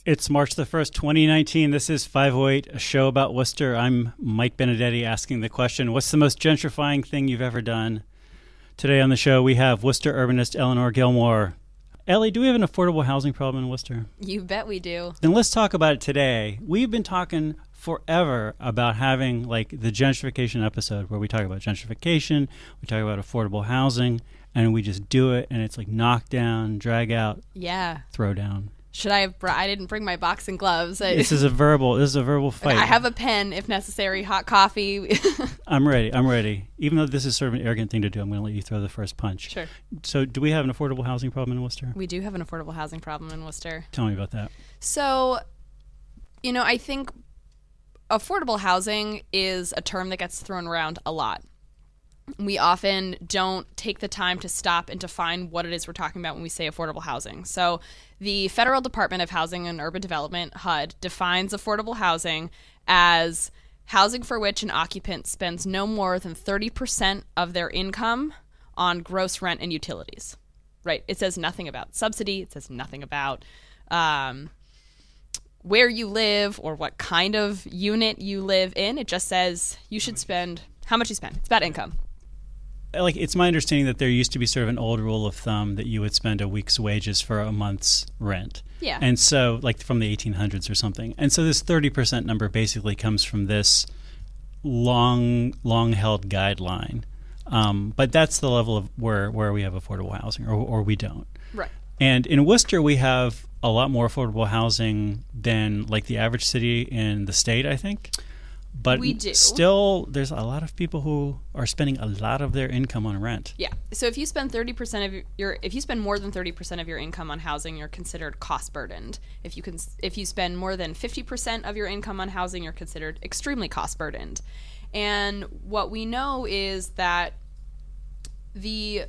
It's March the 1st, 2019. This is 508, a show about Worcester. I'm Mike Benedetti asking the question, what's the most gentrifying thing you've ever done? Today on the show, we have Worcester urbanist Eleanor Gilmore. Ellie, do we have an affordable housing problem in Worcester? You bet we do. Then let's talk about it today. We've been talking forever about having like the gentrification episode where we talk about gentrification, we talk about affordable housing, and we just do it, and it's like knock down, drag out, throw down. Should I have I didn't bring my boxing gloves. This is a verbal fight. I have a pen if necessary, hot coffee. I'm ready. Even though this is sort of an arrogant thing to do, I'm going to let you throw the first punch. Sure. So do we have an affordable housing problem in Worcester? We do have an affordable housing problem in Worcester. Tell me about that. So, I think affordable housing is a term that gets thrown around a lot. We often don't take the time to stop and define what it is we're talking about when we say affordable housing. So the Federal Department of Housing and Urban Development, HUD, defines affordable housing as housing for which an occupant spends no more than 30% of their income on gross rent and utilities. Right? It says nothing about subsidy. It says nothing about where you live or what kind of unit you live in. It just says you should spend how much you spend. It's about income. Like, it's my understanding that there used to be sort of an old rule of thumb that you would spend a week's wages for a month's rent. Yeah. And so, like, from the 1800s or something. And so this 30% number basically comes from this long-held guideline. But that's the level of where we have affordable housing, or we don't. Right. And in Worcester, we have a lot more affordable housing than, like, the average city in the state, I think. But we do. Still, there's a lot of people who are spending a lot of their income on rent. Yeah. So if you spend 30% of if you spend more than 30% of your income on housing, you're considered cost burdened. If you spend more than 50% of your income on housing, you're considered extremely cost burdened. And what we know is that the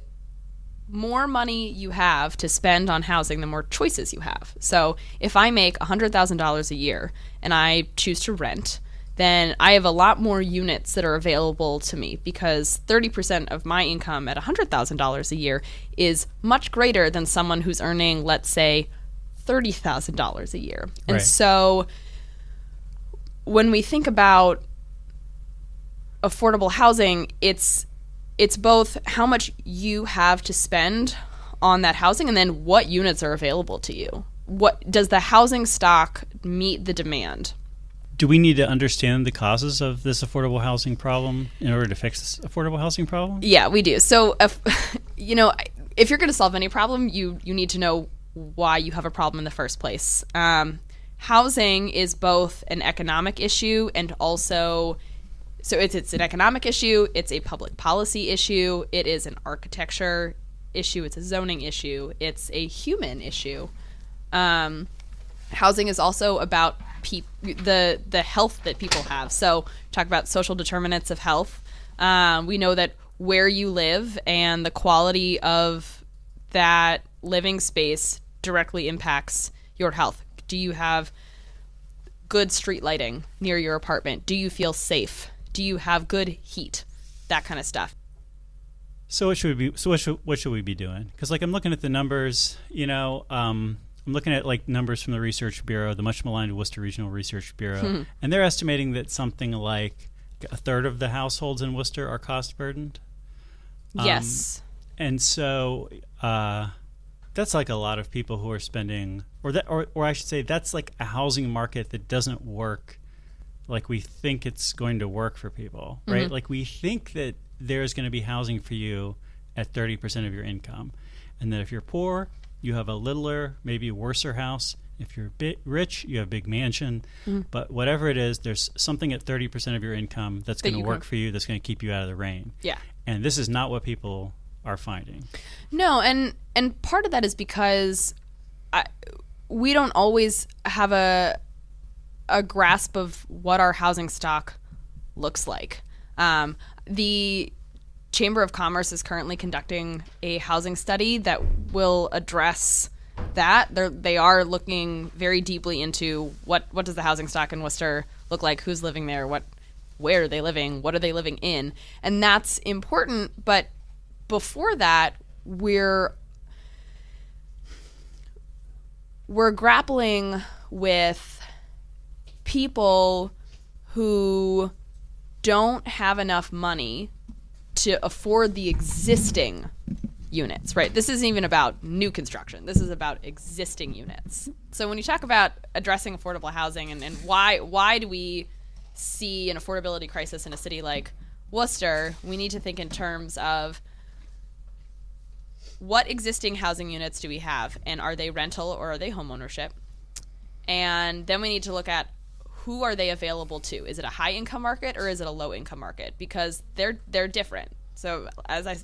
more money you have to spend on housing, the more choices you have. So if I make $100,000 a year and I choose to rent, then I have a lot more units that are available to me because 30% of my income at $100,000 a year is much greater than someone who's earning, let's say, $30,000 a year. And so when we think about affordable housing, it's both how much you have to spend on that housing and then what units are available to you. What does the housing stock meet the demand? Do we need to understand the causes of this affordable housing problem in order to fix this affordable housing problem? Yeah, we do. So, if you're going to solve any problem, you need to know why you have a problem in the first place. Housing is both an economic issue and also, so it's an economic issue, it's a public policy issue, it is an architecture issue, it's a zoning issue, it's a human issue. Housing is also about the health that people have. So talk about social determinants of health. We know that where you live and the quality of that living space directly impacts your health. Do you have good street lighting near your apartment? Do you feel safe? Do you have good heat? That kind of stuff. So what should we be doing? Because like I'm looking at the numbers, I'm looking at like numbers from the Research Bureau, the much maligned Worcester Regional Research Bureau, and they're estimating that something like a third of the households in Worcester are cost burdened. Yes. And so that's like a lot of people who are spending, or I should say, that's like a housing market that doesn't work like we think it's going to work for people, right? Mm-hmm. Like we think that there's going to be housing for you at 30% of your income, and that if you're poor, you have a littler, maybe a worser house. If you're a bit rich, you have a big mansion. Mm-hmm. But whatever it is, there's something at 30% of your income that's going to work for you, that's going to keep you out of the rain. Yeah. And this is not what people are finding. No, and part of that is because we don't always have a grasp of what our housing stock looks like. The Chamber of Commerce is currently conducting a housing study that will address that. They are looking very deeply into what does the housing stock in Worcester look like, who's living there, where are they living, what are they living in, and that's important. But before that, we're grappling with people who don't have enough money to afford the existing units, right? This isn't even about new construction. This is about existing units. So when you talk about addressing affordable housing and why do we see an affordability crisis in a city like Worcester, we need to think in terms of what existing housing units do we have, and are they rental or are they homeownership? And then we need to look at who are they available to? Is it a high income market or is it a low income market? Because they're different. So as I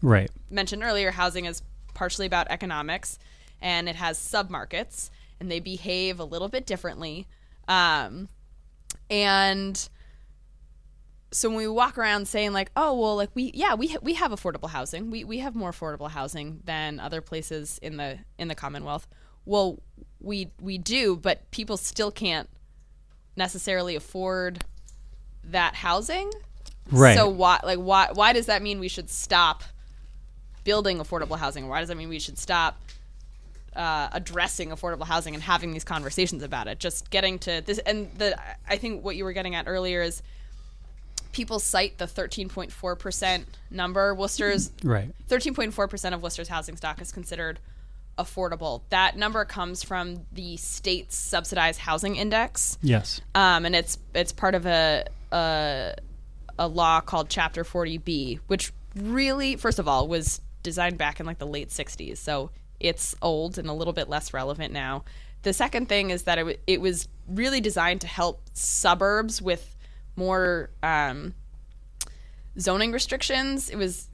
mentioned earlier, housing is partially about economics, and it has submarkets, and they behave a little bit differently. And so when we walk around saying like, oh, well, like we have affordable housing. We have more affordable housing than other places in the Commonwealth. Well, we do, but people still can't necessarily afford that housing. Right. So why does that mean we should stop building affordable housing? Why does that mean we should stop addressing affordable housing and having these conversations about it? Just getting to this, and I think what you were getting at earlier is people cite the 13.4% number. Worcester's 13.4% of Worcester's housing stock is considered affordable. That number comes from the state's subsidized housing index. Yes. And it's part of a law called Chapter 40B, which really, first of all, was designed back in like the late 60s. So it's old and a little bit less relevant now. The second thing is that it was really designed to help suburbs with more zoning restrictions. It was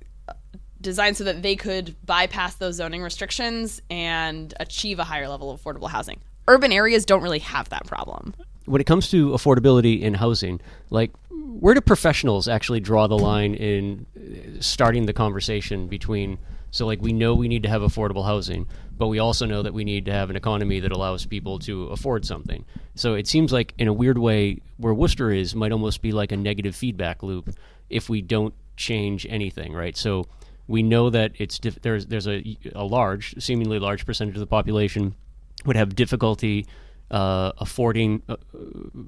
designed so that they could bypass those zoning restrictions and achieve a higher level of affordable housing. Urban areas don't really have that problem. When it comes to affordability in housing, like, where do professionals actually draw the line in starting the conversation between, so like we know we need to have affordable housing, but we also know that we need to have an economy that allows people to afford something. So it seems like in a weird way where Worcester is might almost be like a negative feedback loop if we don't change anything, right? So we know that there's a large, seemingly large percentage of the population would have difficulty finding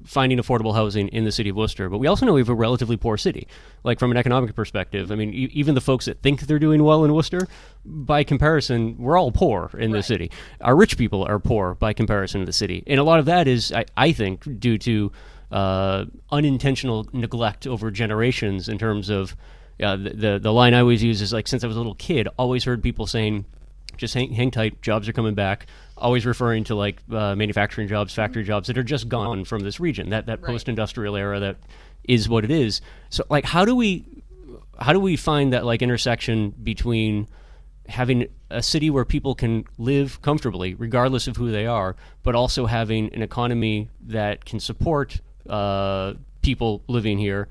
affordable housing in the city of Worcester. But we also know we have a relatively poor city. Like from an economic perspective, I mean, even the folks that think they're doing well in Worcester, by comparison, we're all poor in the city. Our rich people are poor by comparison to the city. And a lot of that is, I think, due to unintentional neglect over generations in terms of the line I always use is like, since I was a little kid, always heard people saying, just hang tight, jobs are coming back, always referring to like manufacturing jobs, factory jobs that are just gone from this region, that post-industrial era that is what it is. So like, how do we find that like intersection between having a city where people can live comfortably regardless of who they are, but also having an economy that can support people living here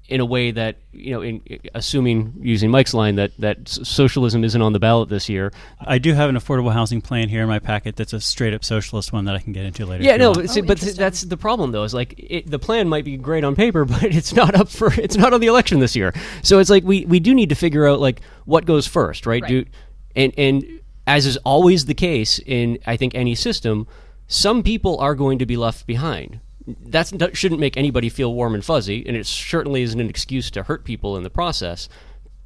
in a way that, you know, assuming, using Mike's line, that socialism isn't on the ballot this year. I do have an affordable housing plan here in my packet that's a straight up socialist one that I can get into later. Yeah, no, but that's the problem though. Is like the plan might be great on paper, but it's not on the election this year. So it's like we do need to figure out like what goes first, right? And as is always the case in, I think, any system, some people are going to be left behind. That shouldn't make anybody feel warm and fuzzy, and it certainly isn't an excuse to hurt people in the process.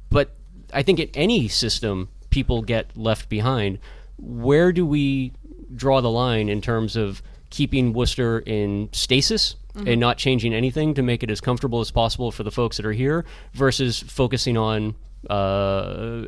But I think in any system, people get left behind. Where do we draw the line in terms of keeping Worcester in stasis and not changing anything to make it as comfortable as possible for the folks that are here, versus focusing on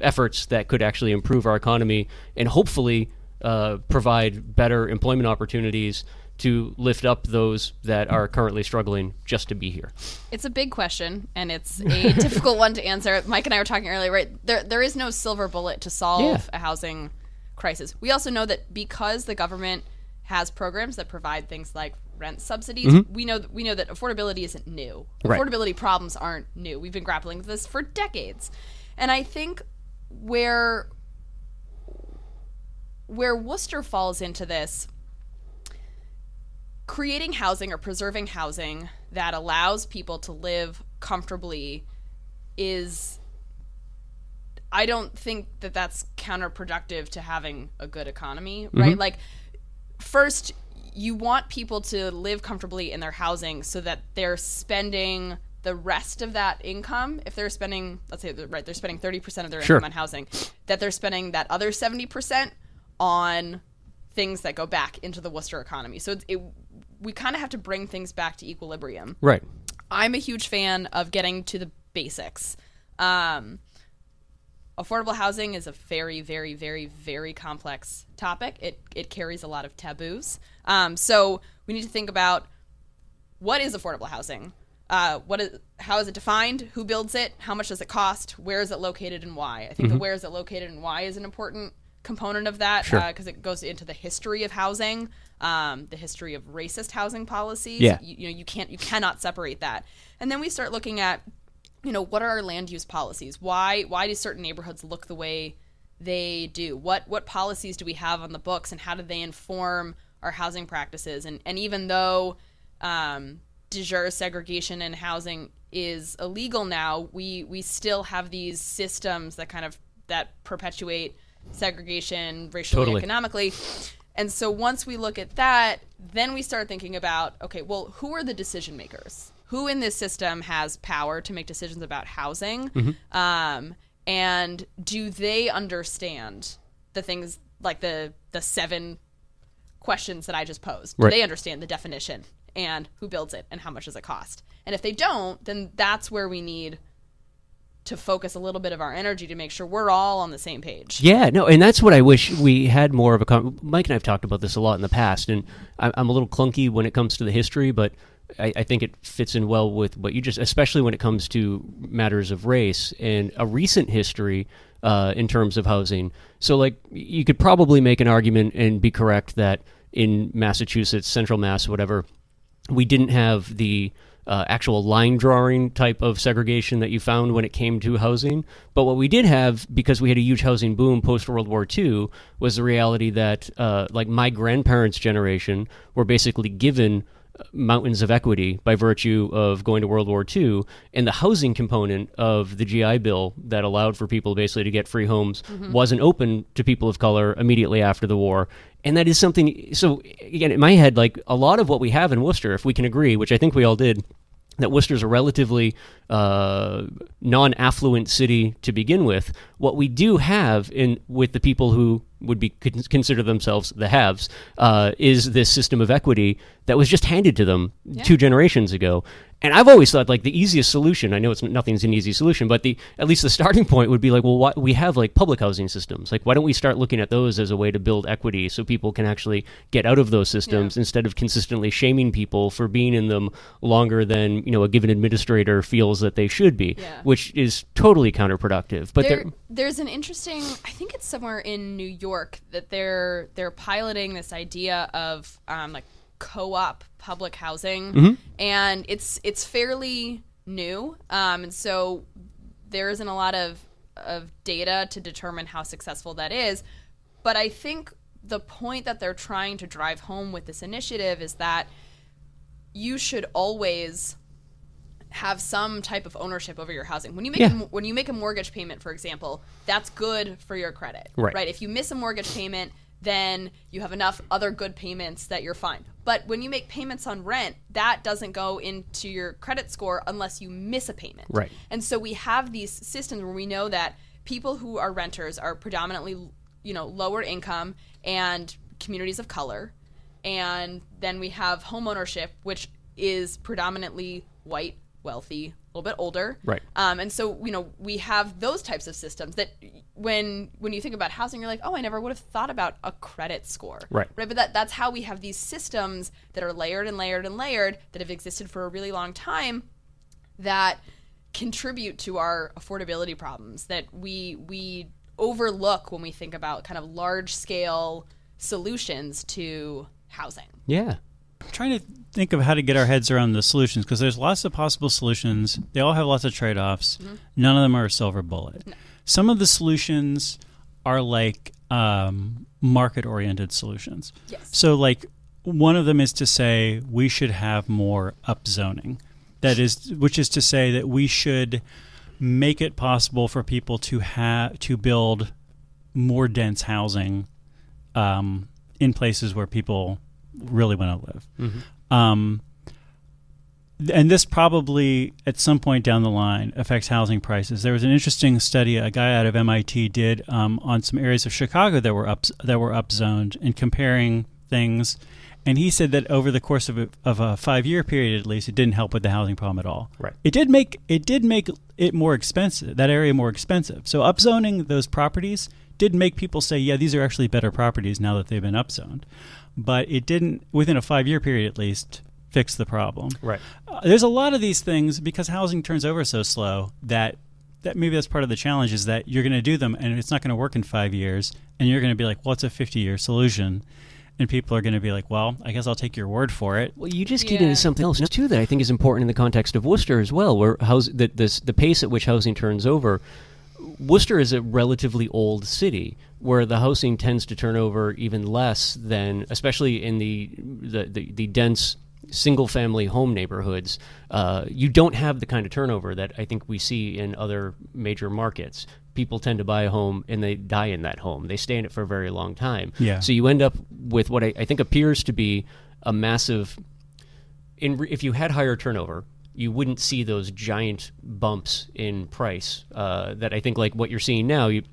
efforts that could actually improve our economy and hopefully provide better employment opportunities to lift up those that are currently struggling just to be here? It's a big question, and it's a difficult one to answer. Mike and I were talking earlier, right? There is no silver bullet to solve a housing crisis. We also know that because the government has programs that provide things like rent subsidies, we know that affordability isn't new. Affordability problems aren't new. We've been grappling with this for decades. And I think where Worcester falls into this, creating housing or preserving housing that allows people to live comfortably is, I don't think that that's counterproductive to having a good economy, right? Like, first, you want people to live comfortably in their housing so that they're spending the rest of that income. If they're spending, let's say, they're spending 30% of their income on housing, that they're spending that other 70% on things that go back into the Worcester economy. So we kind of have to bring things back to equilibrium. Right. I'm a huge fan of getting to the basics. Affordable housing is a very, very, very, very complex topic. It carries a lot of taboos. So we need to think about, what is affordable housing? How is it defined? Who builds it? How much does it cost? Where is it located and why? I think the where is it located and why is an important component of that, because it goes into the history of housing, the history of racist housing policies. Yeah. You cannot separate that. And then we start looking at, what are our land use policies? Why do certain neighborhoods look the way they do? What policies do we have on the books, and how do they inform our housing practices? And even though de jure segregation in housing is illegal now, we still have these systems that perpetuate segregation racially, economically. And so once we look at that, then we start thinking about, okay, well, who are the decision makers? Who in this system has power to make decisions about housing? And do they understand the things like the 7 questions that I just posed? Do they understand the definition and who builds it and how much does it cost? And if they don't, then that's where we need to focus a little bit of our energy to make sure we're all on the same page. Yeah, no, and that's what I wish we had more of a... Mike and I have talked about this a lot in the past, and I'm a little clunky when it comes to the history, but I think it fits in well with what you just... Especially when it comes to matters of race and a recent history in terms of housing. So, you could probably make an argument and be correct that in Massachusetts, Central Mass, whatever, we didn't have the... actual line drawing type of segregation that you found when it came to housing. But what we did have, because we had a huge housing boom post-World War II, was the reality that my grandparents' generation were basically given mountains of equity by virtue of going to World War II, and the housing component of the GI Bill that allowed for people basically to get free homes wasn't open to people of color immediately after the war. And that is something, so again, in my head, a lot of what we have in Worcester, if we can agree, which I think we all did, that Worcester's a relatively non-affluent city to begin with. What we do have with the people who would be consider themselves the haves is this system of equity that was just handed to them 2 generations ago. And I've always thought the easiest solution, I know nothing's an easy solution, but at least the starting point would be we have public housing systems. Why don't we start looking at those as a way to build equity so people can actually get out of those systems instead of consistently shaming people for being in them longer than, a given administrator feels that they should be, which is totally counterproductive. But there's an interesting, I think it's somewhere in New York, that they're piloting this idea of co-op public housing, and it's fairly new, and so there isn't a lot of data to determine how successful that is. But I think the point that they're trying to drive home with this initiative is that you should always have some type of ownership over your housing. When you make a mortgage payment, for example, that's good for your credit, right? If you miss a mortgage payment, then you have enough other good payments that you're fine. But when you make payments on rent, that doesn't go into your credit score unless you miss a payment. Right. And so we have these systems where we know that people who are renters are predominantly, lower income and communities of color. And then we have home ownership, which is predominantly white, wealthy, a little bit older. Right. And so, we have those types of systems that when you think about housing, you're like, oh, I never would have thought about a credit score. Right. But that's how we have these systems that are layered and layered and layered that have existed for a really long time that contribute to our affordability problems that we overlook when we think about kind of large scale solutions to housing. Yeah. I'm trying to think of how to get our heads around the solutions, because there's lots of possible solutions. They all have lots of trade-offs. None of them are a silver bullet. No. Some of the solutions are market-oriented solutions. Yes. So one of them is to say we should have more upzoning. Which is to say that we should make it possible for people to build more dense housing in places where people really want to live. And this probably at some point down the line affects housing prices. There was an interesting study a guy out of MIT did on some areas of Chicago that were upzoned and comparing things. And he said that over the course of a 5-year period, at least, it didn't help with the housing problem at all. Right. It did make it more expensive, that area more expensive. So upzoning those properties did make people say, yeah, these are actually better properties now that they've been upzoned. But it didn't, within a 5-year period at least, fix the problem. Right. There's a lot of these things because housing turns over so slow that maybe that's part of the challenge is that you're going to do them and it's not going to work in 5 years, and you're going to be like, well, it's a 50-year solution. And people are going to be like, well, I guess I'll take your word for it. Well, you just get into something else, too, that I think is important in the context of Worcester as well, where the pace at which housing turns over. Worcester is a relatively old city where the housing tends to turn over even less than, especially in the dense single-family home neighborhoods. You don't have the kind of turnover that I think we see in other major markets. People tend to buy a home and they die in that home. They stay in it for a very long time. Yeah. So you end up with what I think appears to be a massive... if you had higher turnover, you wouldn't see those giant bumps in price that I think, like what you're seeing now, you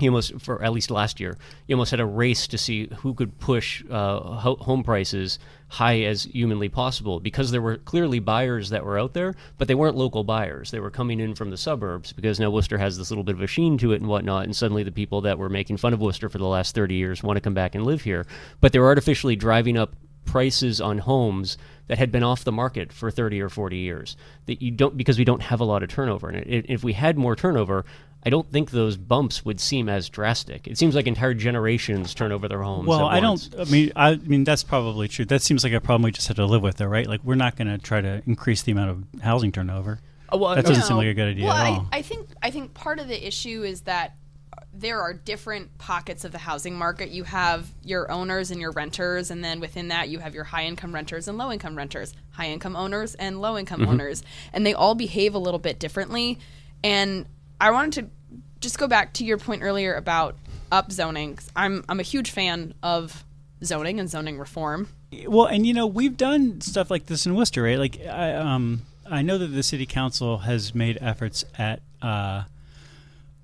almost, for at least last year, you almost had a race to see who could push home prices high as humanly possible, because there were clearly buyers that were out there, but they weren't local buyers. They were coming in from the suburbs, because now Worcester has this little bit of a sheen to it and whatnot, and suddenly the people that were making fun of Worcester for the last 30 years want to come back and live here. But they're artificially driving up prices on homes that had been off the market for 30 or 40 years, that you don't, because we don't have a lot of turnover. And if we had more turnover, I don't think those bumps would seem as drastic. It seems like entire generations turn over their homes. Well, at once. I mean that's probably true. That seems like a problem we just have to live with, though, right? Like, we're not going to try to increase the amount of housing turnover. That doesn't seem like a good idea at all. I think part of the issue is that there are different pockets of the housing market. You have your owners and your renters, and then within that you have your high-income renters and low-income renters, high-income owners and low-income owners, and they all behave a little bit differently. And I wanted to just go back to your point earlier about upzoning. I'm a huge fan of zoning and zoning reform. Well, and we've done stuff like this in Worcester, right? Like I know that the city council has made efforts at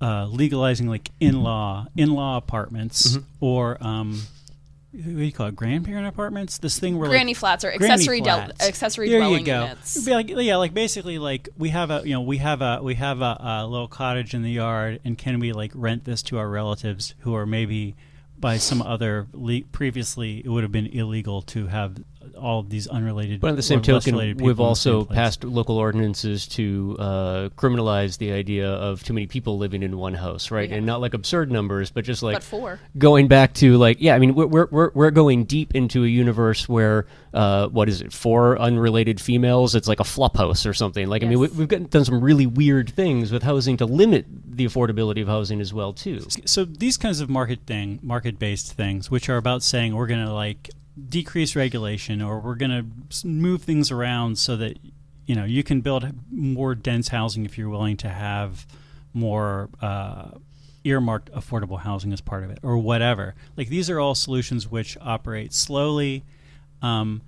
legalizing like in-law apartments or what do you call it, grandparent apartments? This thing where granny flats or accessory dwelling units. It'd be like basically like we have a little cottage in the yard, and can we like rent this to our relatives who are maybe by some other previously it would have been illegal to have all of these unrelated. But on the same token, we've also passed local ordinances to criminalize the idea of too many people living in one house, right? Yeah. And not like absurd numbers, but just like going back to like, yeah, I mean, we're going deep into a universe where what is it, 4 unrelated females? It's like a flop house or something. Like, yes. I mean, we've done some really weird things with housing to limit the affordability of housing as well too. So these kinds of market-based things, which are about saying we're going to like decrease regulation, or we're going to move things around so that you can build more dense housing if you're willing to have more earmarked affordable housing as part of it, or whatever. Like, these are all solutions which operate slowly. If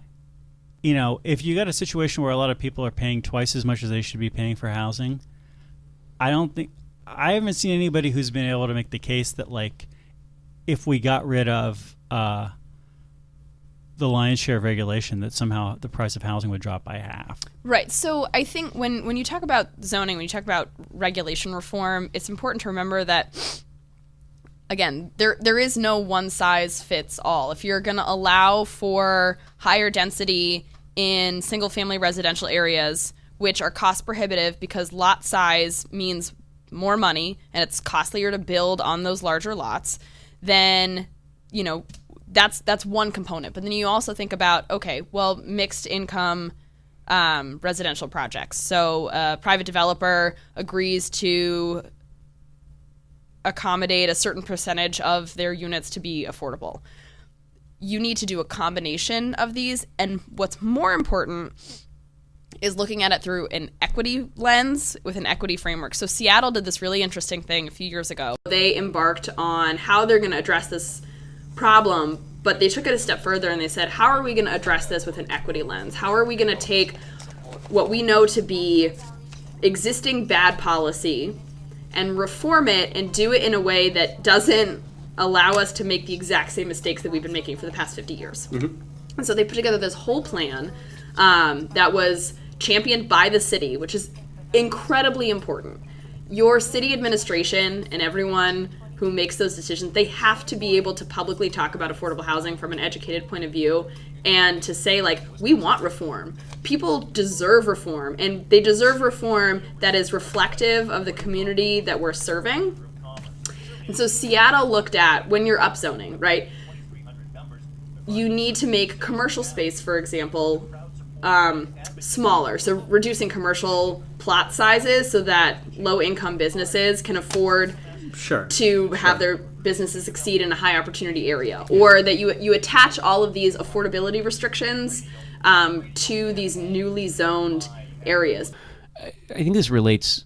you got a situation where a lot of people are paying twice as much as they should be paying for housing, I haven't seen anybody who's been able to make the case that like if we got rid of the lion's share of regulation, that somehow the price of housing would drop by half. Right. So I think when you talk about zoning, when you talk about regulation reform, it's important to remember that, again, there is no one size fits all. If you're going to allow for higher density in single family residential areas, which are cost prohibitive because lot size means more money and it's costlier to build on those larger lots, then that's one component. But then you also think about, okay, well, mixed income residential projects. So a private developer agrees to accommodate a certain percentage of their units to be affordable. You need to do a combination of these. And what's more important is looking at it through an equity lens with an equity framework. So Seattle did this really interesting thing a few years ago. They embarked on how they're going to address this problem But they took it a step further and they said, how are we going to address this with an equity lens? How are we going to take what we know to be existing bad policy and reform it and do it in a way that doesn't allow us to make the exact same mistakes that we've been making for the past 50 years? Mm-hmm. And so they put together this whole plan that was championed by the city, which is incredibly important. Your city administration and everyone who makes those decisions, they have to be able to publicly talk about affordable housing from an educated point of view and to say, like, we want reform. People deserve reform, and they deserve reform that is reflective of the community that we're serving. And so Seattle looked at, when you're upzoning, right, you need to make commercial space, for example, smaller. So reducing commercial plot sizes so that low-income businesses can afford to have their businesses succeed in a high opportunity area, or that you attach all of these affordability restrictions to these newly zoned areas. I think this relates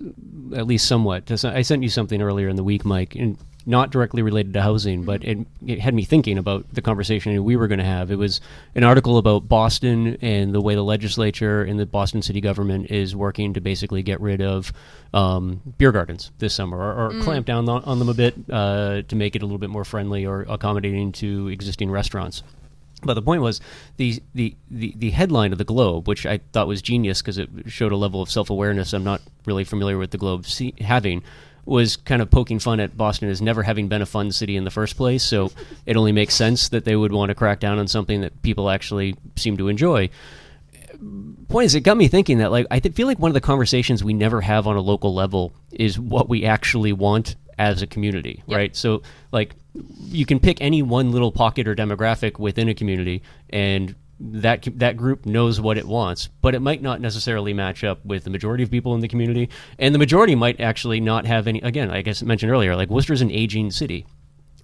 at least somewhat to, I sent you something earlier in the week, Mike, and not directly related to housing, but it had me thinking about the conversation we were going to have. It was an article about Boston and the way the legislature and the Boston city government is working to basically get rid of beer gardens this summer, or clamp down on them a bit to make it a little bit more friendly or accommodating to existing restaurants. But the point was, the headline of the Globe, which I thought was genius because it showed a level of self-awareness I'm not really familiar with the Globe having, was kind of poking fun at Boston as never having been a fun city in the first place. So it only makes sense that they would want to crack down on something that people actually seem to enjoy. Point is, it got me thinking that, like, I feel like one of the conversations we never have on a local level is what we actually want as a community, right? So, like, you can pick any one little pocket or demographic within a community, and that group knows what it wants, but it might not necessarily match up with the majority of people in the community, and the majority might actually not have any. Again, I guess I mentioned earlier, like, Worcester's an aging city.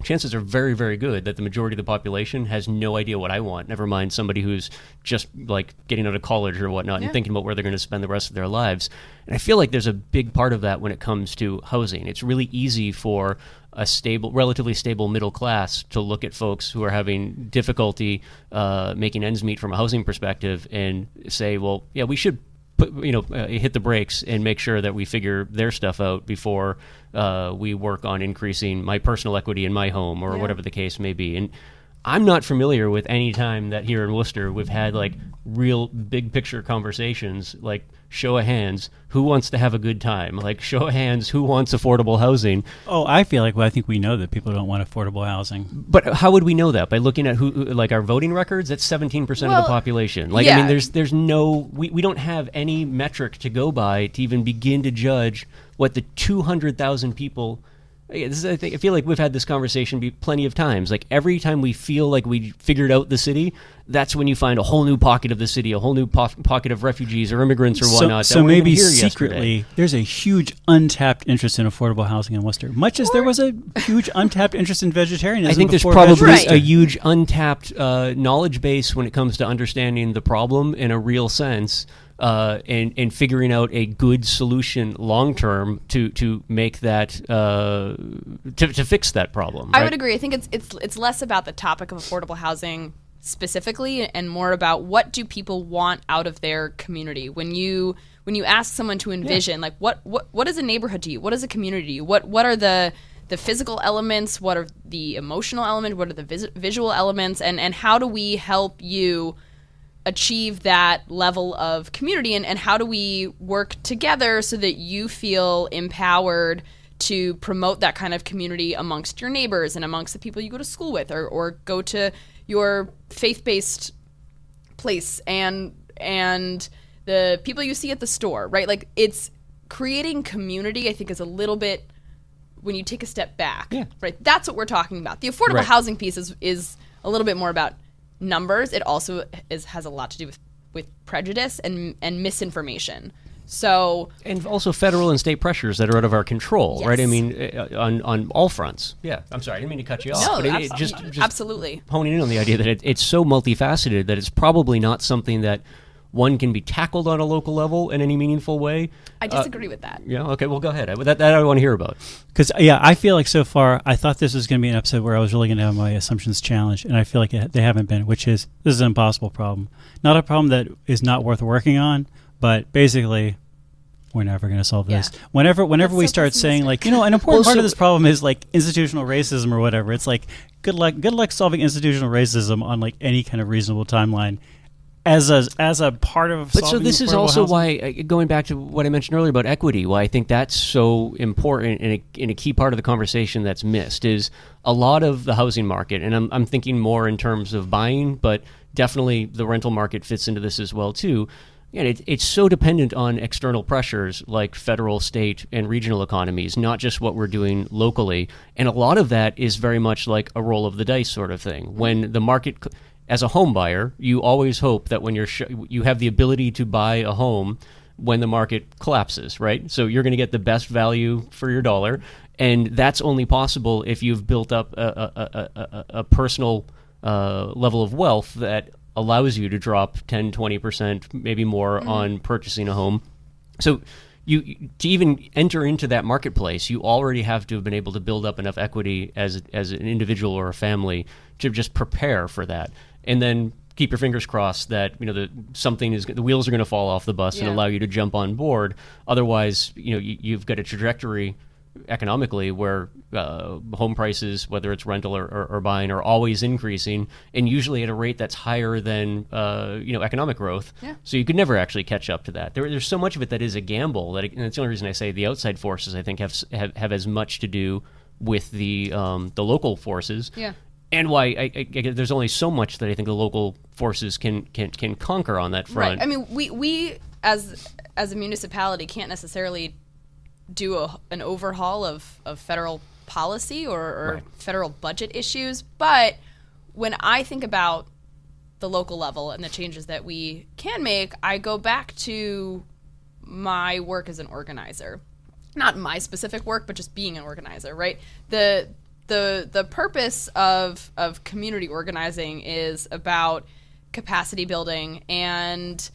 Chances are very, very good that the majority of the population has no idea what I want, never mind somebody who's just, like, getting out of college or whatnot and thinking about where they're going to spend the rest of their lives. And I feel like there's a big part of that when it comes to housing. It's really easy for a relatively stable middle class to look at folks who are having difficulty making ends meet from a housing perspective and say, well, yeah, we should hit the brakes and make sure that we figure their stuff out before we work on increasing my personal equity in my home, or whatever the case may be. And I'm not familiar with any time that here in Worcester we've had, like, real big picture conversations, like, show of hands, who wants to have a good time? Like, show of hands, who wants affordable housing? Oh, I feel like, well, I think we know that people don't want affordable housing. But how would we know that? By looking at who, like, our voting records? That's 17% of the population. Like, I mean, there's no, we don't have any metric to go by to even begin to judge what the 200,000 people. I feel like we've had this conversation plenty of times. Like, every time we feel like we figured out the city, that's when you find a whole new pocket of the city, a whole new pocket of refugees or immigrants or whatnot. So maybe secretly, there's a huge untapped interest in affordable housing in Worcester, much as there was a huge untapped interest in vegetarianism. I think there's probably a huge untapped knowledge base when it comes to understanding the problem in a real sense. And figuring out a good solution long term to make that to fix that problem. Right? I would agree. I think it's less about the topic of affordable housing specifically, and more about what do people want out of their community. When you ask someone to envision, like, what is a neighborhood to you? What is a community to you? What are the physical elements? What are the emotional elements? What are the visual elements? And how do we help you achieve that level of community, and how do we work together so that you feel empowered to promote that kind of community amongst your neighbors and amongst the people you go to school with, or go to your faith-based place and the people you see at the store, right? Like, it's creating community, I think, is a little bit, when you take a step back, right? That's what we're talking about. The affordable housing piece is a little bit more about numbers. It also has a lot to do with prejudice and misinformation. So, and also federal and state pressures that are out of our control, right? I mean, on all fronts. Yeah, I'm sorry, I didn't mean to cut you off. No, but absolutely. Honing in on the idea that it's so multifaceted that it's probably not something that one can be tackled on a local level in any meaningful way. I disagree with that. Yeah, okay, well, go ahead. That I want to hear about. Because, I feel like so far, I thought this was going to be an episode where I was really going to have my assumptions challenged, and I feel like they haven't been, which is, this is an impossible problem. Not a problem that is not worth working on, but basically, we're never going to solve this. Yeah. Whenever That's we so start saying, pessimistic. like, an important part of this problem is, like, institutional racism or whatever. It's like, good luck solving institutional racism on, like, any kind of reasonable timeline. As a part of But solving so this is affordable also housing. why, going back to what I mentioned earlier about equity, why I think that's so important and a key part of the conversation that's missed is a lot of the housing market, and I'm thinking more in terms of buying, but definitely the rental market fits into this as well too. And it's so dependent on external pressures like federal, state, and regional economies, not just what we're doing locally. And a lot of that is very much like a roll of the dice sort of thing. When the market, as a home buyer, you always hope that when you have the ability to buy a home when the market collapses, right? So you're going to get the best value for your dollar. And that's only possible if you've built up a personal level of wealth that allows you to drop 10, 20%, maybe more on purchasing a home. So you to even enter into that marketplace, you already have to have been able to build up enough equity as an individual or a family to just prepare for that. And then keep your fingers crossed that the wheels are going to fall off the bus and allow you to jump on board. Otherwise, you've got a trajectory economically where home prices, whether it's rental or buying, are always increasing, and usually at a rate that's higher than economic growth. Yeah. So you could never actually catch up to that. There's so much of it that is a gamble and it's the only reason I say the outside forces I think have as much to do with the local forces. Yeah. and why there's only so much that I think the local forces can conquer on that front. Right. I mean, we as a municipality can't necessarily do an overhaul of federal policy or federal budget issues, but when I think about the local level and the changes that we can make, I go back to my work as an organizer. Not my specific work, but just being an organizer, right? The purpose of community organizing is about capacity building and,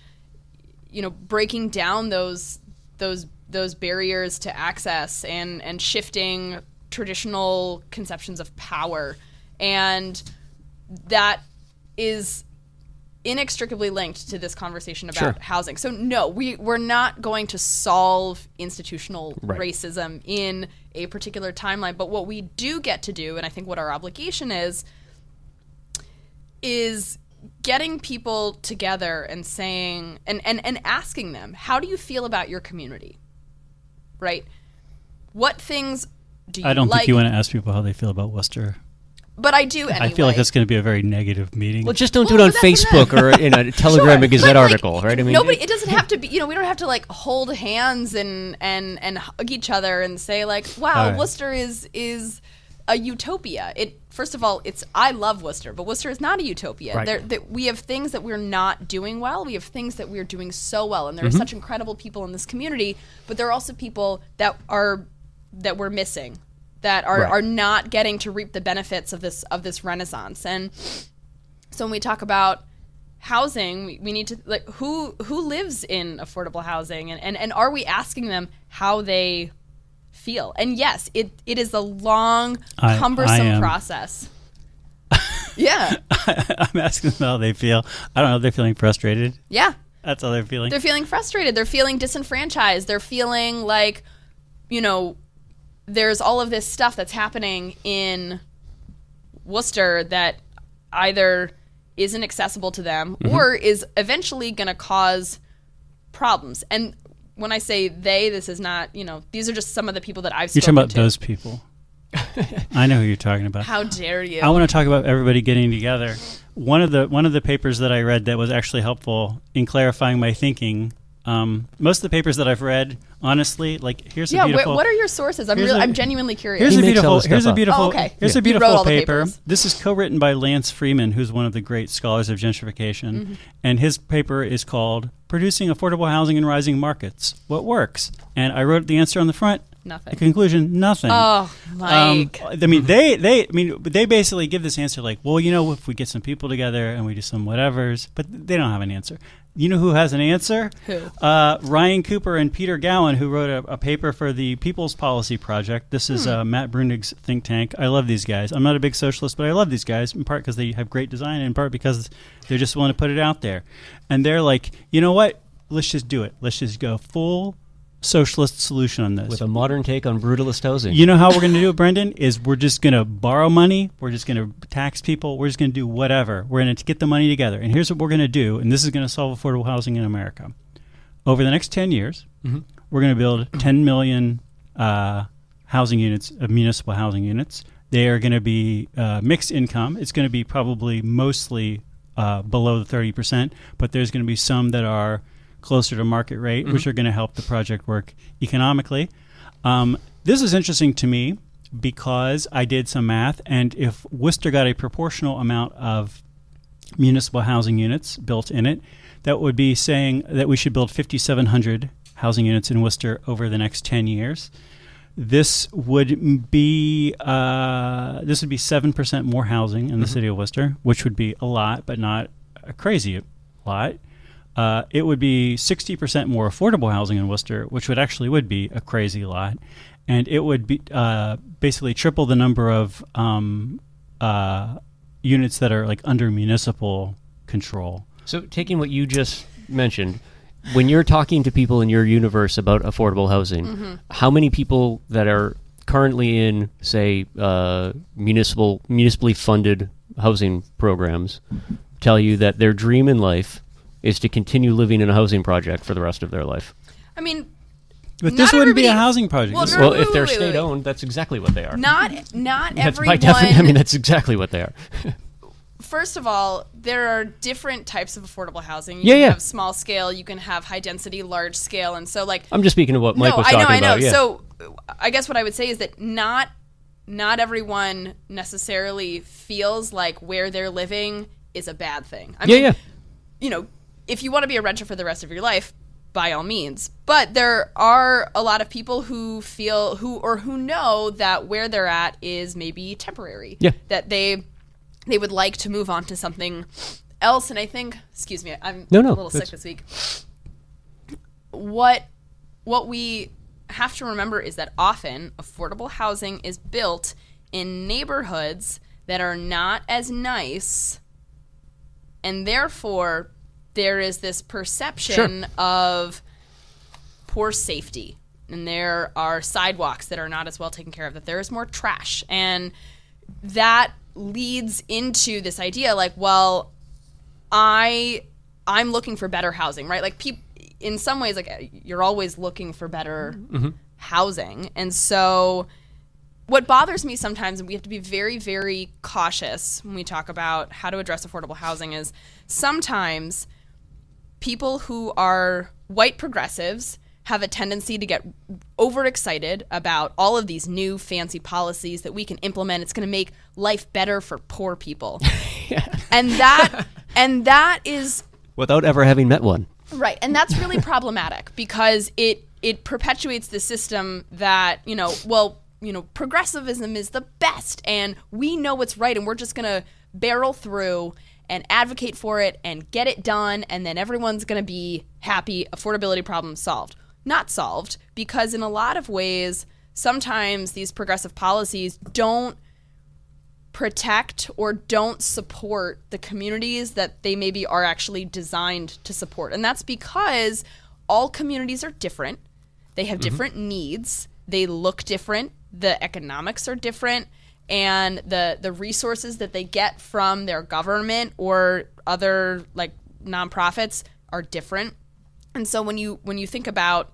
you know, breaking down those barriers to access and shifting traditional conceptions of power. And that is inextricably linked to this conversation about housing. So no, we're not going to solve institutional racism in a particular timeline, but what we do get to do, and I think what our obligation is getting people together and saying and asking them, how do you feel about your community? Right? What things do you like? I don't think you want to ask people how they feel about Worcester. But I do anyway. I feel like that's going to be a very negative meeting. Well, just don't do it on Facebook or in a Telegram or Gazette article, right? I mean, nobody. It doesn't have to be. You know, we don't have to like hold hands and hug each other and say like, "Wow, Worcester is a utopia." First of all, I love Worcester, but Worcester is not a utopia. Right. We have things that we're not doing well. We have things that we're doing so well, and there are such incredible people in this community. But there are also people that we're missing, that are not getting to reap the benefits of this renaissance. And so when we talk about housing, we need to like who lives in affordable housing, and are we asking them how they feel? And yes, it is a long, cumbersome process. Yeah. I'm asking them how they feel. I don't know. They're feeling frustrated. Yeah. That's how they're feeling. They're feeling frustrated. They're feeling disenfranchised. They're feeling like, you know, there's all of this stuff that's happening in Worcester that either isn't accessible to them or is eventually going to cause problems. And when I say they, this is not, you know, these are just some of the people that I've spoken to. You're talking about those people. I know who you're talking about. How dare you? I want to talk about everybody getting together. One of the papers that I read that was actually helpful in clarifying my thinking. Most of the papers that I've read, honestly, like here's a beautiful. What are your sources? I'm genuinely curious. Here's a beautiful the paper. papers. This is co-written by Lance Freeman, who's one of the great scholars of gentrification, and his paper is called "Producing Affordable Housing in Rising Markets: What Works?" And I wrote the answer on the front. Nothing. The conclusion, nothing. Oh, Mike. I mean, they basically give this answer like, well, you know, if we get some people together and we do some whatevers, but they don't have an answer. You know who has an answer? Who? Ryan Cooper and Peter Gowan, who wrote a paper for the People's Policy Project. This is Matt Brunig's think tank. I love these guys. I'm not a big socialist, but I love these guys, in part because they have great design, and in part because they just want to put it out there. And they're like, you know what? Let's just do it. Let's just go full socialist solution on this. With a modern take on brutalist housing. You know how we're going to do it, Brendan? Is we're just going to borrow money. We're just going to tax people. We're just going to do whatever. We're going to get the money together. And here's what we're going to do, and this is going to solve affordable housing in America. Over the next 10 years, we're going to build 10 million housing units, municipal housing units. They are going to be mixed income. It's going to be probably mostly below the 30%, but there's going to be some that are closer to market rate, which are going to help the project work economically. This is interesting to me because I did some math, and if Worcester got a proportional amount of municipal housing units built in it, that would be saying that we should build 5,700 housing units in Worcester over the next 10 years. This would be 7% more housing in the city of Worcester, which would be a lot, but not a crazy lot. It would be 60% more affordable housing in Worcester, which would be a crazy lot. And it would be basically triple the number of units that are like under municipal control. So taking what you just mentioned, when you're talking to people in your universe about affordable housing, how many people that are currently in, say, municipally funded housing programs tell you that their dream in life is to continue living in a housing project for the rest of their life? I mean, but this wouldn't be a housing project. Well, if they're state-owned, that's exactly what they are. Not everyone. By definition, I mean, that's exactly what they are. First of all, there are different types of affordable housing. You can have small scale, you can have high density, large scale, and so like. I'm just speaking of what Mike was talking about. I know. Yeah. So, I guess what I would say is that not everyone necessarily feels like where they're living is a bad thing. I mean, you know, if you want to be a renter for the rest of your life, by all means. But there are a lot of people who feel who know that where they're at is maybe temporary. Yeah. That they would like to move on to something else. And I think, excuse me, I'm a little sick this week. What we have to remember is that often affordable housing is built in neighborhoods that are not as nice, and therefore there is this perception of poor safety, and there are sidewalks that are not as well taken care of, that there is more trash, and that leads into this idea like, well, I'm looking for better housing, right? Like in some ways, like you're always looking for better housing. And so what bothers me sometimes, and we have to be very, very cautious when we talk about how to address affordable housing, is sometimes people who are white progressives have a tendency to get overexcited about all of these new fancy policies that we can implement. It's going to make life better for poor people. And that is without ever having met one. Right. And that's really problematic because it perpetuates the system that, progressivism is the best and we know what's right and we're just going to barrel through and advocate for it and get it done, and then everyone's going to be happy, affordability problem solved. Not solved, because in a lot of ways, sometimes these progressive policies don't protect or don't support the communities that they maybe are actually designed to support. And that's because all communities are different. They have different needs. They look different. The economics are different. And the resources that they get from their government or other like nonprofits are different. And so when you think about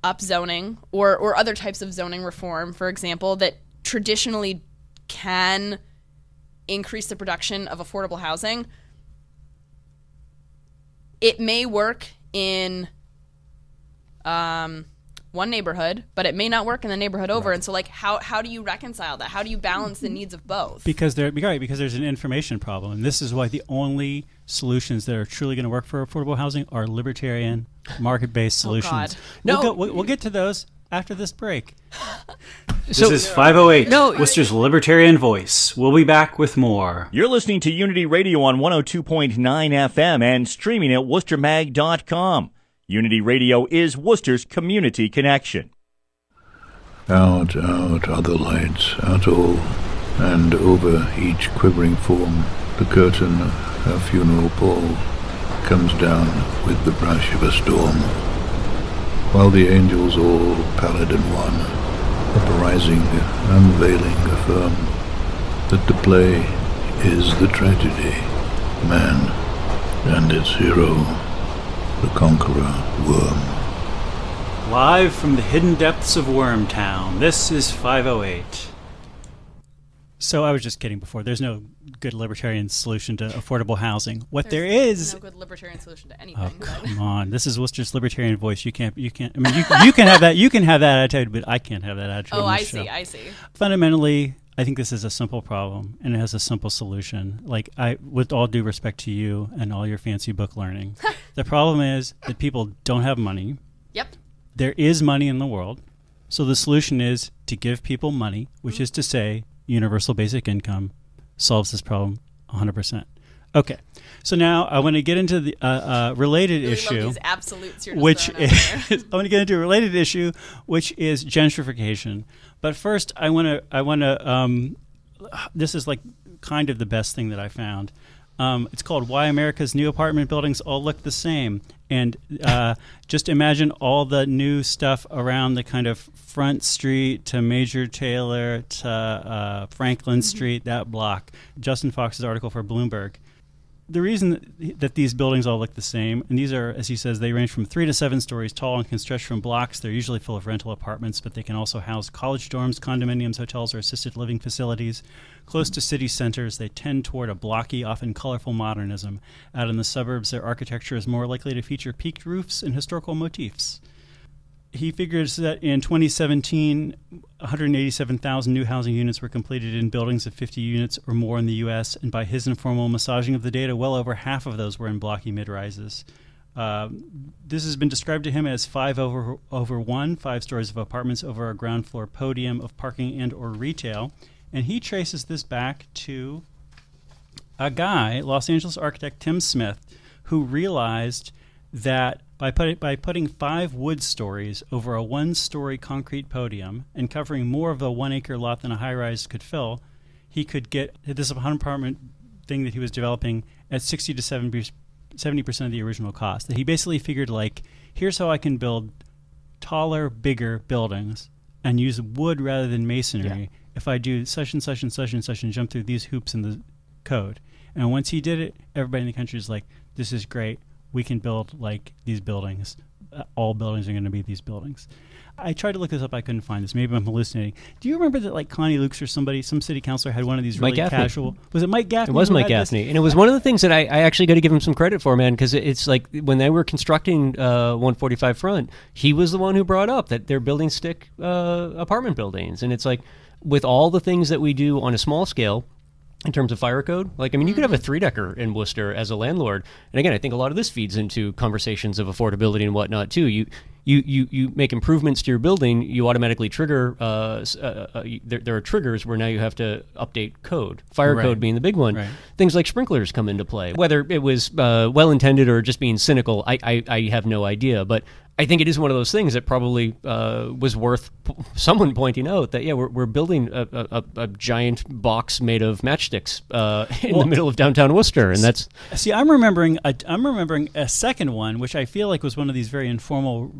upzoning or other types of zoning reform, for example, that traditionally can increase the production of affordable housing, it may work in one neighborhood, but it may not work in the neighborhood over. Right. And so, like, how do you reconcile that? How do you balance the needs of both? Because there's an information problem. And this is why the only solutions that are truly going to work for affordable housing are libertarian, market-based solutions. Oh, God. We'll get to those. after this break. This is 508, Worcester's Libertarian Voice. We'll be back with more. You're listening to Unity Radio on 102.9 FM and streaming at worcestermag.com. Unity Radio is Worcester's community connection. Out, out are the lights, out all, and over each quivering form, the curtain, a funeral pall, comes down with the rush of a storm. While the angels all, pallid and wan, uprising, unveiling, affirm that the play is the tragedy, man, and its hero, the conqueror, worm. Live from the hidden depths of Wormtown, this is 508. So I was just kidding before. There's no good libertarian solution to affordable housing. There's no good libertarian solution to Oh, anything. come on. This is Worcester's Libertarian Voice. You can't, I mean, you can have that, attitude, but I can't have that attitude. Oh, on I this see, show. I see. Fundamentally, I think this is a simple problem, and it has a simple solution. Like, with all due respect to you and all your fancy book learning, the problem is that people don't have money. Yep. There is money in the world. So the solution is to give people money, which is to say universal basic income solves this problem 100%. Okay. So now I want to get into the related Really issue. love these absolutes you're just Which throwing out there. I want to get into a related issue, which is gentrification. But first, I want to. This is like kind of the best thing that I found. It's called "Why America's New Apartment Buildings All Look the Same," and just imagine all the new stuff around the kind of Front Street to Major Taylor to Franklin Street, that block. Justin Fox's article for Bloomberg. The reason that these buildings all look the same, and these are, as he says, they range from 3 to 7 stories tall and can stretch from blocks. They're usually full of rental apartments, but they can also house college dorms, condominiums, hotels, or assisted living facilities. Close to city centers, they tend toward a blocky, often colorful modernism. Out in the suburbs, their architecture is more likely to feature peaked roofs and historical motifs. He figures that in 2017, 187,000 new housing units were completed in buildings of 50 units or more in the U.S., and by his informal massaging of the data, well over half of those were in blocky mid-rises. This has been described to him as 5 over 1, 5 stories of apartments over a ground floor podium of parking and or retail. And he traces this back to a guy, Los Angeles architect Tim Smith, who realized that by putting 5 wood stories over a 1-story concrete podium and covering more of a 1-acre lot than a high-rise could fill, he could get this apartment thing that he was developing at 60 to 70% of the original cost. That he basically figured, like, here's how I can build taller, bigger buildings and use wood rather than masonry if I do such and such and such and such and jump through these hoops in the code. And once he did it, everybody in the country is like, this is great. We can build like these buildings. All buildings are going to be these buildings. I tried to look this up. I couldn't find this. Maybe I'm hallucinating. Do you remember that like Connie Lukes or somebody, some city councilor had one of these really casual? Was it Mike Gaffney? It was Mike Gaffney. And it was one of the things that I actually got to give him some credit for, man, because it's like when they were constructing 145 Front, he was the one who brought up that they're building stick apartment buildings. And it's like with all the things that we do on a small scale, in terms of fire code, like, I mean, you could have a 3-decker in Worcester as a landlord. And again, I think a lot of this feeds into conversations of affordability and whatnot, too. You make improvements to your building, you automatically trigger, there are triggers where now you have to update code. Fire code being the big one. Right. Things like sprinklers come into play. Whether it was well-intended or just being cynical, I have no idea. But I think it is one of those things that probably was worth someone pointing out that, we're building a giant box made of matchsticks in the middle of downtown Worcester, and that's... See, I'm remembering a second one, which I feel like was one of these very informal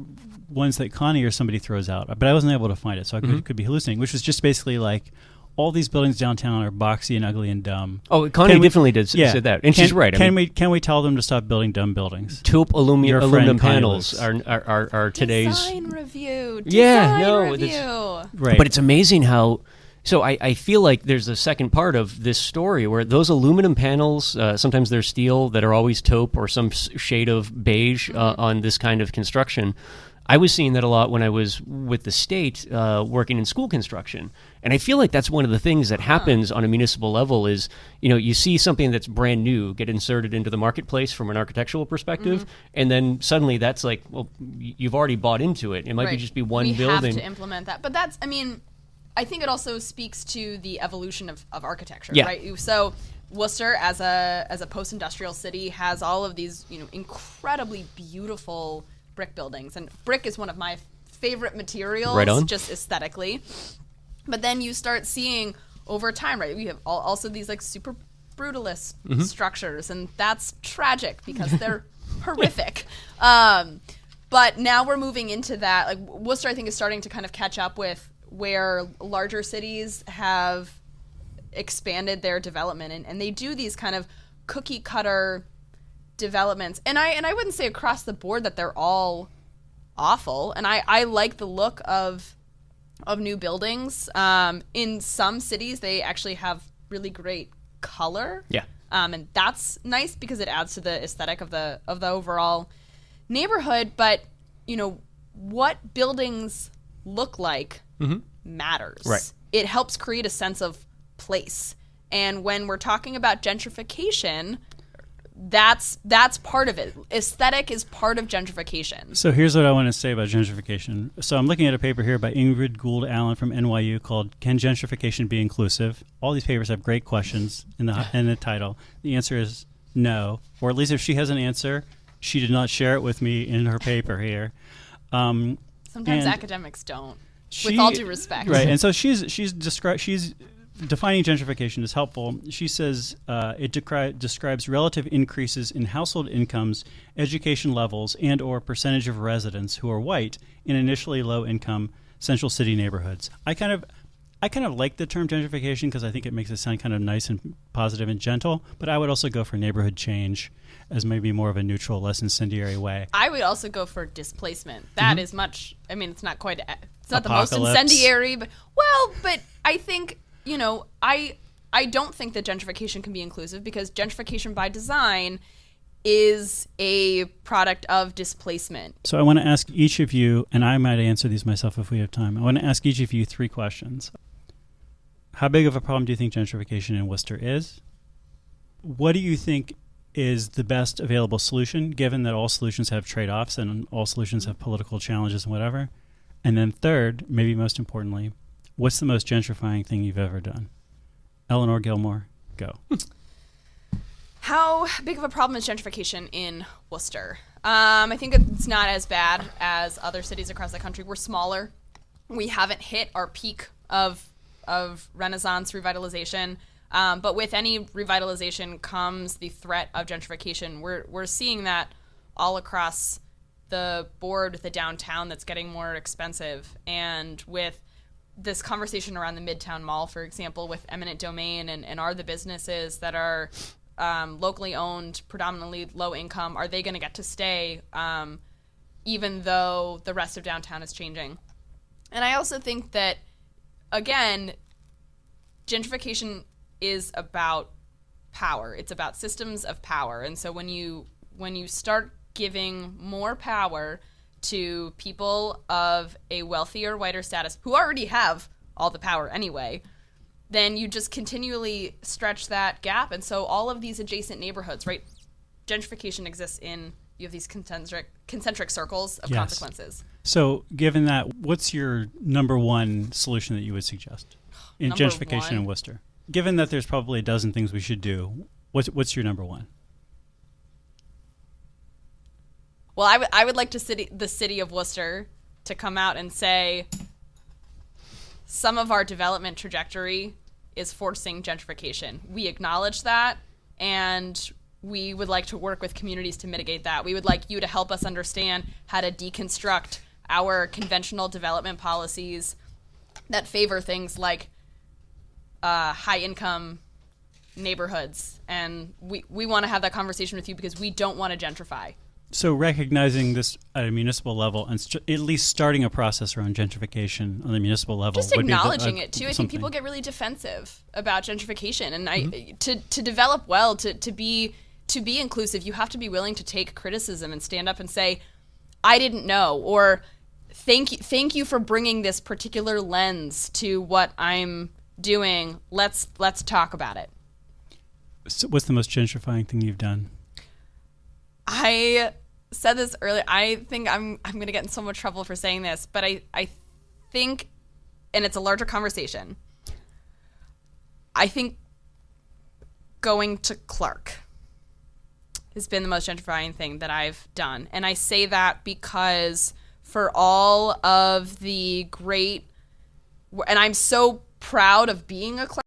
ones that Connie or somebody throws out, but I wasn't able to find it, so I could be hallucinating, which was just basically like, all these buildings downtown are boxy and ugly and dumb. Oh, Connie definitely did say that, and she's right. Can we tell them to stop building dumb buildings? Taupe aluminum panels are today's design review. Right. But it's amazing how. So I feel like there's a second part of this story where those aluminum panels, sometimes they're steel that are always taupe or some shade of beige on this kind of construction. I was seeing that a lot when I was with the state working in school construction. And I feel like that's one of the things that happens on a municipal level is, you see something that's brand new get inserted into the marketplace from an architectural perspective, and then suddenly that's like, well, you've already bought into it. It might be just be one building. We have to implement that. But that's, I think it also speaks to the evolution of architecture, right? So Worcester, as a post-industrial city, has all of these, incredibly beautiful brick buildings, and brick is one of my favorite materials, right on. Just aesthetically. But then you start seeing over time, right? We have also these like super brutalist structures, and that's tragic because they're horrific. But now we're moving into that. Like Worcester, I think, is starting to kind of catch up with where larger cities have expanded their development, and they do these kind of cookie cutter developments. And I wouldn't say across the board that they're all awful. And I like the look of new buildings. In some cities, they actually have really great color. Yeah. And that's nice because it adds to the aesthetic of the overall neighborhood. But, what buildings look like matters. Right. It helps create a sense of place. And when we're talking about gentrification, that's part of it. Aesthetic is part of gentrification. So here's what I want to say about gentrification. So I'm looking at a paper here by Ingrid Gould Allen from NYU called "Can Gentrification Be Inclusive?" All these papers have great questions in the title. The answer is no, or at least if she has an answer, she did not share it with me in her paper here. Sometimes academics don't, with all due respect. Right, and so she's defining gentrification is helpful. She says it describes relative increases in household incomes, education levels, and or percentage of residents who are white in initially low-income central city neighborhoods. I kind of like the term gentrification because I think it makes it sound kind of nice and positive and gentle, but I would also go for neighborhood change as maybe more of a neutral, less incendiary way. I would also go for displacement. That is much, it's not quite, it's not the most incendiary, but I think, I don't think that gentrification can be inclusive because gentrification by design is a product of displacement. So I want to ask each of you, and I might answer these myself if we have time. I want to ask each of you 3 questions. How big of a problem do you think gentrification in Worcester is? What do you think is the best available solution, given that all solutions have trade-offs and all solutions have political challenges and whatever? And then third, maybe most importantly, what's the most gentrifying thing you've ever done? Eleanor Gilmore, go. How big of a problem is gentrification in Worcester? I think it's not as bad as other cities across the country. We're smaller. We haven't hit our peak of Renaissance revitalization. But with any revitalization comes the threat of gentrification. We're seeing that all across the board, the downtown that's getting more expensive. And with this conversation around the Midtown Mall, for example, with eminent domain and are the businesses that are locally owned, predominantly low income, are they going to get to stay even though the rest of downtown is changing? And I also think that, again, gentrification is about power. It's about systems of power. And so when you start giving more power to people of a wealthier, whiter status who already have all the power anyway, then you just continually stretch that gap. And so all of these adjacent neighborhoods, right? Gentrification exists you have these concentric circles of consequences. So given that, what's your number one solution that you would suggest in gentrification in Worcester? Given that there's probably a dozen things we should do, what's your number one? Well, I would like the city of Worcester to come out and say some of our development trajectory is forcing gentrification. We acknowledge that, and we would like to work with communities to mitigate that. We would like you to help us understand how to deconstruct our conventional development policies that favor things like high-income neighborhoods. And we want to have that conversation with you because we don't want to gentrify. So recognizing this at a municipal level and at least starting a process around gentrification on the municipal level. Just acknowledging it, too. I think people get really defensive about gentrification. And to develop well, to be inclusive, you have to be willing to take criticism and stand up and say, I didn't know, or thank you for bringing this particular lens to what I'm doing. Let's talk about it. So what's the most gentrifying thing you've done? I said this earlier. I think I'm going to get in so much trouble for saying this, but I think, and it's a larger conversation, I think going to Clark has been the most gentrifying thing that I've done. And I say that because for all of the great, and I'm so proud of being a Clark